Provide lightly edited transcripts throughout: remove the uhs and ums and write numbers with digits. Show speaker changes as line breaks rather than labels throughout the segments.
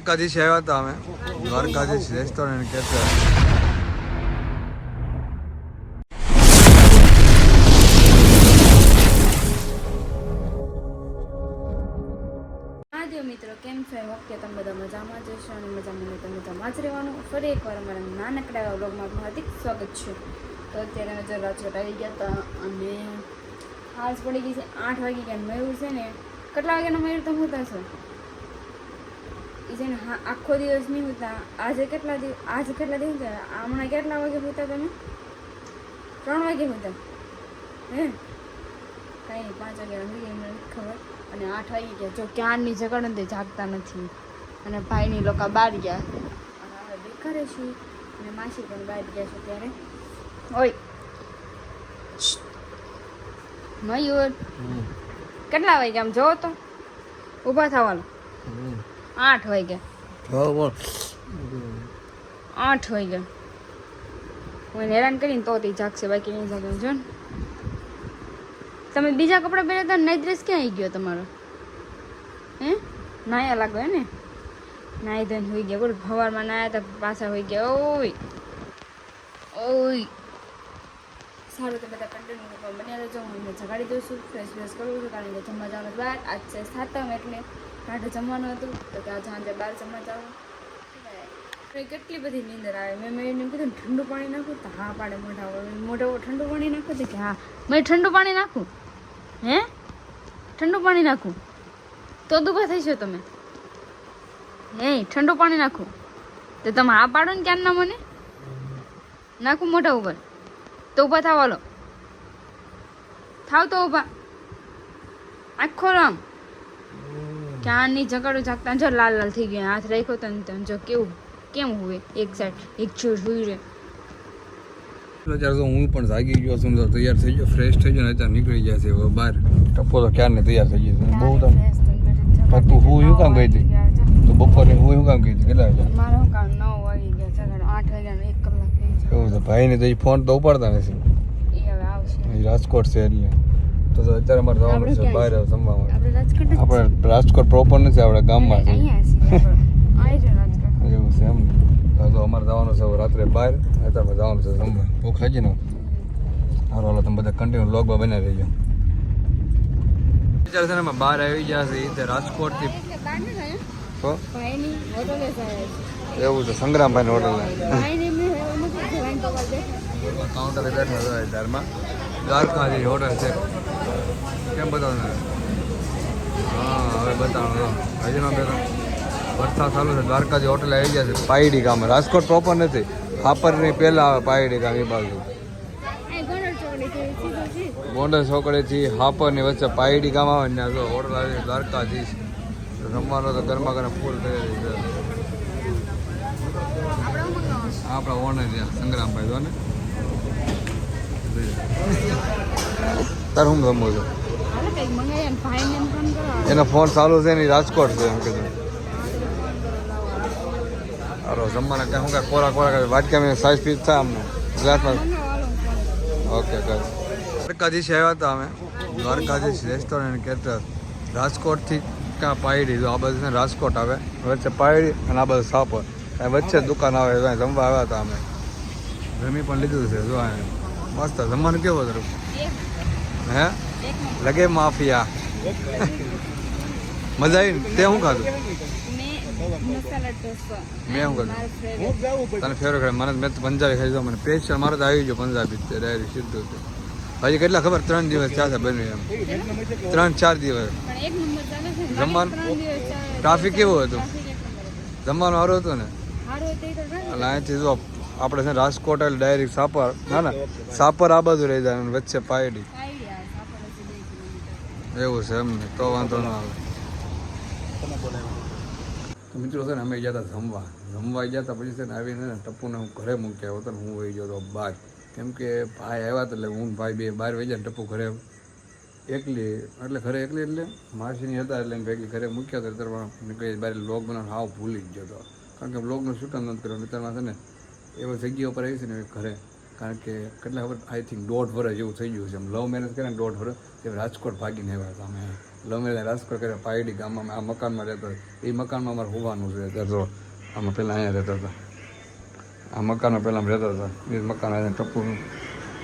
દ્વારકાધીશ આવ્યા હતા અમે દ્વારકાધીશ રેસ્ટોરન્ટ કેફે.
હા મિત્રો, કેમ છો? ઓકે, તમે બધા મજામાં જ હશો અને મજામાં તમે મજામાં જ રહેવાનું. ફરી એકવાર અમારા નાનકડા એવા બ્લોગમાં આપનું હાર્દિક સ્વાગત છે. તો અત્યારે અમે જો રાજકોટ આવી ગયા હતા અને આજ પડી ગઈ છે 8 વાગી ગયા. મયુર છે ને, કેટલા વાગ્યાનો મયુર તમે હોતા છો? એ છે ને હા, આખો દિવસ નહીં હોતા. આજે કેટલા દિવસ હમણાં કેટલા વાગે હોતા તમે? 3 વાગે હોતા હે? કાંઈ નહીં, 5 વાગ્યાના હોઈ ગયા, મને ખબર. અને 8 વાગી ગયા. જો ક્યારની જગડ નથી, જાગતા નથી. અને ભાઈની લોકો બહાર ગયા અને આપણે બેકારે છીએ અને માસી પણ બહાર ગયા છે ત્યારે. ઓય મયુર, કેટલા વાગ્યા? આમ જોવો તો ઊભા થવાનું. 8 વાગ્યા. 8 વાગ્યા. હું હેરાન કરીને તો જાગશે, બાકી નહીં જાગે. જો ને તમે બીજા કપડાં પહેર્યા હતા, નાઈ ડ્રેસ ક્યાં આવી ગયો તમારો? હે, નાયા લાગો હે ને? નાઈ ધોઈને હોઈ ગયા. બોલ, સવારમાં નાયા હતા, પાછા હોઈ ગયા. ઓય સારું, તો બધા કન્ટિન્યુ બન્યા રહેજો. હું એમને જગાડી દઉં છું, ફ્રેશ કરું છું, કારણ કે જમવા જવાનું બહાર. આજ છે 7મ એટલે રાઢે જમવાનું હતું, તો કે આજે સાંજે બહાર જમવા જવું. કેટલી બધી નીંદર આવે. મેં એમને કીધું ઠંડુ પાણી નાખું, તો હા પાડે મોઢા ઠંડુ પાણી નાખું તો કે હા. મેં ઠંડુ પાણી નાખું? હે, ઠંડુ પાણી નાખું તો દુભા થઈશો તમે? હે, ઠંડુ પાણી નાખું તો તમે હા પાડો ને ક્યાં ના મને નાખું મોઢા ઉપર? તો ઊભા થાવ, હાલો થાવ તો ઊભા. આખો રામ ક્યાંની જગાડું જાગતા જો લાલ લાલ થઈ ગયા. હાથ રાખ્યો તો ને જો કેવું કેમ હોય, એક સાઈડ એક ચૂર હુઈ રહે.
અત્યારે તો હું પણ જાગી ગયો છું, તો તૈયાર થઈ ગયો, ફ્રેશ થઈ ગયો ને અત્યારે નીકળી ગયા છે હવે બહાર. ટપ્પો તો ક્યારને તૈયાર થઈ ગયો છે. બહુ તમે તું હું શું કામ ગઈ હતી? તો બપોરે હું શું કામ ગઈ હતી? કેટલા વાગ્યા?
મારે શું કામ 9 વાગી ગયા, 8 વાગ્યાનો 1 કલાક થઈ ગયો.
એવું છે. ભાઈને તો એ ફોન તો ઉપાડતા નથી.
એ હવે આવશે.
એ રાજકોટ છે એટલે તો અત્યારે અમારે જવાનું છે બહાર જમવા માટે.
આપણે
આપણે રાજકોટ પ્રોપર નથી, આપણે ગામમાં છે. એવું છે એમ ને? તો અમારે જવાનું છે રાત્રે બહાર, અત્યારે જવાનું છે જમવા. ભૂખ લાગી ને? હાલો હાલો, તમે બધા કન્ટિન્યુ વ્લોગમાં બનાવી રહીજો. અત્યારે છે ને અમે બહાર આવી ગયા છે તે રાજકોટથી. તો એવું છે, સંગ્રામભાઈ હોટલ કાઉન્ટરે બેઠા હોય ત્યારમાં. દ્વારકાધી હોટલ છે. કેમ બતાવો? હા, હવે બતાવો. હજી નો બેઠો વરસાદ ચાલુ છે. દ્વારકાધી હોટલ આવી ગયા છે પાયડી ગામ. રાજકોટ પ્રોપર નથી, ખાપરની પહેલા આવે પાયડી ગામ એ બાજુ. ગોંડલ ચોકડીથી હાપરની વચ્ચે પાયડી ગામ આવે ને જો હોટલ આવી દ્વારકાધીશ. રમવાનો તો ગરમા ગરમ ફૂલ તૈયારી છે. આપણા ઓનર છે સંગ્રામભાઈ જો ને. તાર હું રમવું છું? એનો ફોન ચાલુ છે ને, રાજકોટ છે એમ કીધું. હાલો જમવાના ત્યાં શું કાંઈ કોરા વાટકા મેં સાઈઝ પીસ થાય અમને ગ્લાસમાં. ઓકે કર. દ્વારકાધીશ આવ્યા હતા અમે દ્વારકાધીશ રેસ્ટોરન્ટ કેટર રાજકોટથી. ક્યાં પાયડી જો આ બધું છે રાજકોટ આવે, વચ્ચે પાયડી અને આ બધું સાપર વચ્ચે દુકાન આવે. જમવા આવ્યા હતા અમે. જમી પણ લીધું છે જો મસ્ત. જમવાનું કેવું હતું? હે, લગે માફિયા. મજા આવી ને? તે શું ખાધું? મેં શું ખાધું? તને ફેવરેટ? મેં તો પંજાબી ખાઈ જાઉં. મને સ્પેશિયલ મારે તો આવી ગયો પંજાબી ડાયરી સીધું છે. હજી કેટલા ખબર? 3 દિવસ થયા છે બન્યું એમ. 3-4 દિવસ જમવાનું. ટ્રાફિક કેવું હતું? જમવાનું સારું હતું ને? એટલે અહીંથી જો આપણે છે રાજકોટ એટલે ડાયરેક્ટ સાપર. ના સાપર આ બાજુ રહી જાય, વચ્ચે પાયડી. એવું છે એમ ને? તો વાંધો ના આવે. તો મિત્રો છે ને અમે ગયા હતા જમવા ગયા હતા. પછી છે ને આવીને ટપ્પુને હું ઘરે મૂકી આવ્યો હતો ને હું વહી ગયો હતો બહાર. કેમ કે ભાઈ આવ્યા હતા એટલે હું ભાઈ બે બહાર વહી જાય ને ટપ્પુ ઘરે એકલી. એટલે ઘરે એકલી એટલે માસીની હતા એટલે ભેગી ઘરે મૂક્યા હતા. અત્યારે નીકળી બહાર વ્લોગ બનાવવાનું હાવ ભૂલી જ ગયો હતો. કારણ કે વ્લોગનું શૂટ નથી કર્યું. અત્યારમાં છે ને એવા જગ્યા ઉપર આવી છે ને ઘરે. કારણ કે કેટલા ખબર? આઈ થિંક 1.5 વર્ષ જેવું થઈ ગયું છે. એમ લવ મેરેજ કરે ને 1.5 વર્ષ તે રાજકોટ ભાગીને આવ્યા હતા અમે. લવ મેરેજ રાજકોટ કર્યા પાયડી ગામમાં આ મકાનમાં રહેતો એ મકાનમાં અમારે હોવાનું છે ત્યાં જો આમાં પહેલાં અહીંયા રહેતા હતા આ મકાનમાં પહેલાં રહેતા હતા એ મકાન અહીંયા ટપુનું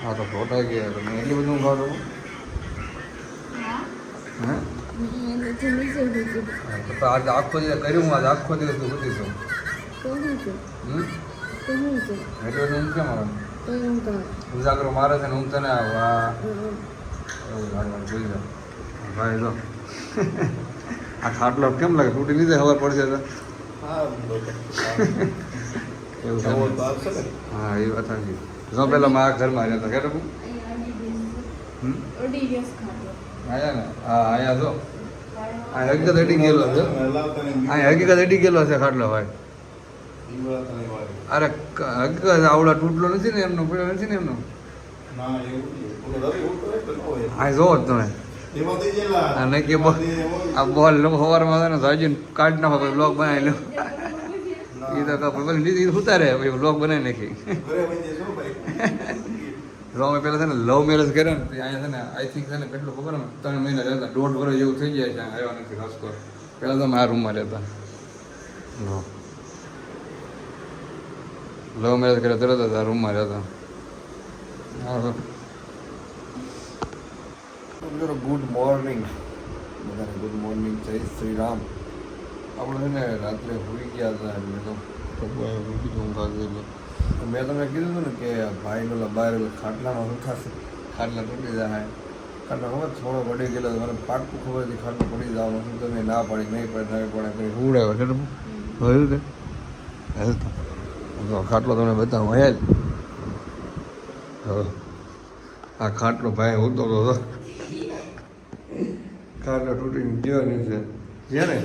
આ તો ફોટા ગયા તો મેં એટલી બધું ખાવાનું હે તો આજે આખો દિવસ કર્યું હું આજે આખો દિવસ તું સુધી છું એટલે હું કેમ આવે ઉજાગરો મારે છે ને હું તને ભાઈ જો આ ખાટલો કેમ લાગે તૂટી લીધે ખબર પડશે તો એવું હા એ વાત સાચી જો પેલા મારા ઘરમાં આવ્યા હતા કે આયા ને હા આયા જો આ હકીકત અડી ગયેલો છે આ હકીકત અડી ગયેલો છે ખાટલો ભાઈ અરે હકીકત આવડા તૂટલો નથી ને એમનો પડ્યો નથી ને એમનો હા જોવો જ તમે અને કે આ બોલ લોકો સવારમાં આવે ને તો હજી કાઢી નાખો પછી બ્લોગ બનાવી લો એ તો લીધી ઉતારે પછી બ્લોગ બનાવી નાખી અમે પહેલાં છે ને લવ મેરેજ કર્યા ને અહીંયા છે ને આઈ થિંક છે ને કેટલું ખબર ને 3 મહિના રહેતા 1.5 વર્ષ જેવું થઈ જાય છે આવ્યા નથી રાજકોટ પહેલાં તો મારા રૂમમાં રહેતા લવ મેરેજ કર્યા તરત હતા રૂમમાં રહેતા ગુડ મોર્નિંગ બધાને ગુડ મોર્નિંગ જય શ્રી રામ આપણે છે ને રાત્રે હોઈ ગયા હતા એટલે તો ઊંઘ આવી એટલે મેં તમને કીધું હતું ને કે ભાઈ પેલા બહાર ખાટલામાં ઉઠાશે ખાટલા તૂટી જાય ખાટલા ખબર થોડો પડી ગયેલો મને પાટું ખબર હતી ખાટલો પડી જવાનું શું તમે ના પાડી નહીં પડે નહીં પડે કંઈ ઉડાવે છે જોયું તે ખાટલો તમને બતાવો હે આ ખાટલો ભાઈ ઉતરતો હતો ખાટલો તૂટીને ગયો નહીં છે ને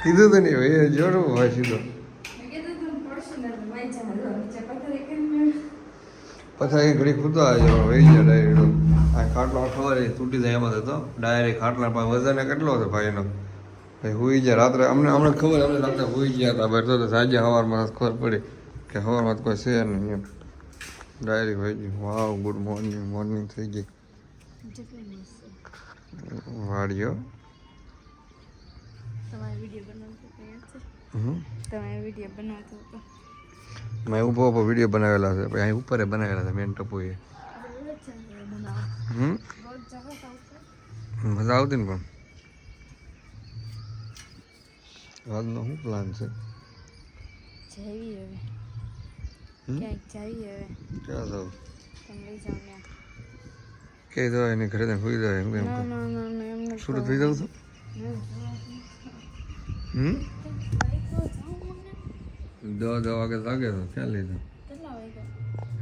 કીધું તો નહીં ભાઈ જોડું ભાઈ સીધો પછી ઘડી ખુદા વહી જાય ડાયરેક્ટ આ ખાટલો ખબર તૂટી જાય એમાં થતો ડાયરેક્ટ ખાટલા પાસે વજન કેટલો હતો ભાઈ એનો ભાઈ હોઈ જાય રાત્રે અમને હમણાં ખબર અમને રાત્રે હોઈ ગયા હતા ભાઈ તો સાંજે સવારમાં ખબર પડી કે સવારમાં કોઈ છે નહીં એમ ડાયરેક્ટ હોઈ ગયું વાવ ગુડ મોર્નિંગ મોર્નિંગ થઈ ગઈ વાડીઓ મેં ઊભો ઊભો વિડીયો બનાવેલા છે પછી અહીં ઉપર બનાવેલા છે મેન ટપુએ મજા આવતી ને પણ આજનો શું પ્લાન છે ક્યાં જાવ કે જવાય એની ઘરે હોઈ જાય એમ સુરત થઈ જાઉં છું દસ વાગે લાગે તો ક્યાં લીધું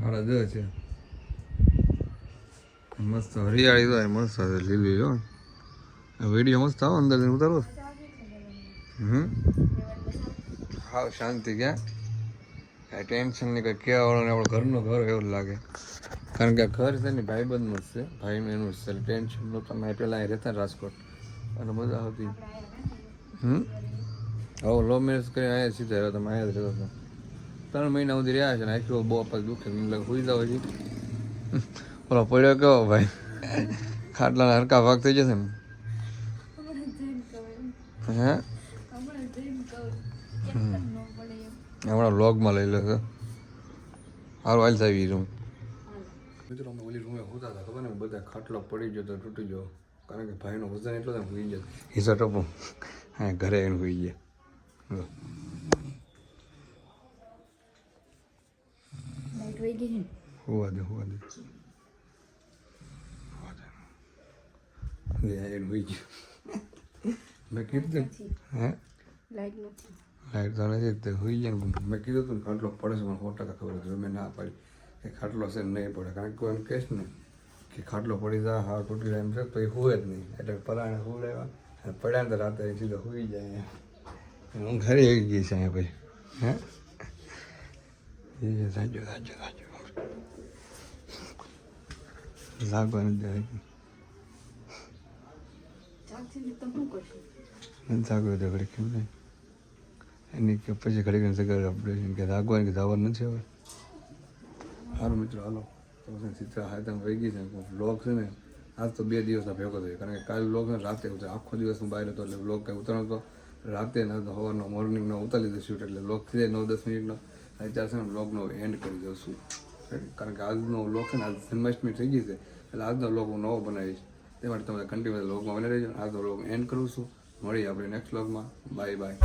10:30 છે મસ્ત હરિયાળી તો મસ્ત લીલી જો વિડીયો મસ્ત આવો અંદર ઉતારો હા શાંતિ ક્યાં કાંઈ ટેન્શન નહીં કંઈ કહેવાવાળો ને આપણો ઘરનું ઘર એવું લાગે કારણ કે આ ઘર છે ને ભાઈબંધનું જ છે ભાઈનું એનું જ છે ટેન્શન નહોતું અમે પહેલાં અહીં રહેતા રાજકોટ અને મજા આવતી હવે લવ મેરેજ કરી અહીંયા સીધા રહ્યો તમે અહીંયા જ રહેતો હતો 3 મહિના સુધી રહ્યા છે ને આખી બહુ પછી દુઃખે મને હોઈ જાવ હજી ઓલો પડ્યો કેવો ભાઈ ખાટલાના હરકા ભાગ થઈ જશે ને હે હમણાં વ્લોગમાં લઈ લેશે સારું હાલ આવી રૂમ મિત્રો અમે ઓલી રૂમે હોતા હતા ખબર ને બધા ખાટલો પડી ગયો તો તૂટી ગયો કારણ કે ભાઈનો વજન એટલો ને હોઈ જાય હિસ્સા ટપું હા ઘરે એને હોઈ ગયા હોવા દે એને હોઈ ગયું મેં કીધું હે લાઈટ તો નથી હોઈ જાય મેં કીધું હતું ને ખાટલો પડે છે મને 100% ખબર હતી મેં ના પાડી કે ખાટલો છે નહીં પડે કારણ કે કોઈ એમ કહેશ ને કે ખાટલો પડી જાય હા તૂટી જાય એમ છે તો એ હોય જ નહીં એટલે પરાણે હુલાવ્યા અને પડ્યા ને તો રાતે સીધો હોઈ જાય હું ઘરે આવી ગઈ છે અહીંયા પછી હે સાચો લાગવાનું જાય જાગો તો ઘડી કેમ નહીં એની કે પછી ઘડી સગર ઓપરેશન કે રાગવાની કે જવાનું નથી હવે સારું મિત્રો હાલો તો ચિત્ર હા તમે વહી ગઈ છે બ્લોગ છે ને આજ તો 2 દિવસના ભેગો થયો કારણ કે કાલે વ્લોગ રાતે ઉતરે આખો દિવસ હું બહાર હતો એટલે વ્લોગ કંઈ ઉતરનો હતો રાતે ન તો સવારનો મોર્નિંગનો ઉતારી દીધો શૂટ એટલે વ્લોગ થઈ જાય 9-10 મિનિટનો અત્યારે છે ને વ્લોગનો એન્ડ કરી દઉં છું કારણ કે આજનો વ્લોગ છે ને આજ જન્માષ્ટમી થઈ ગઈ છે એટલે આજનો વ્લોગ હું નવો બનાવીશ તે માટે તમે કન્ટિન્યુ વ્લોગમાં બની રહેજો આજનો વ્લોગ એન્ડ કરું છું મળીએ આપણે નેક્સ્ટ વ્લોગમાં બાય બાય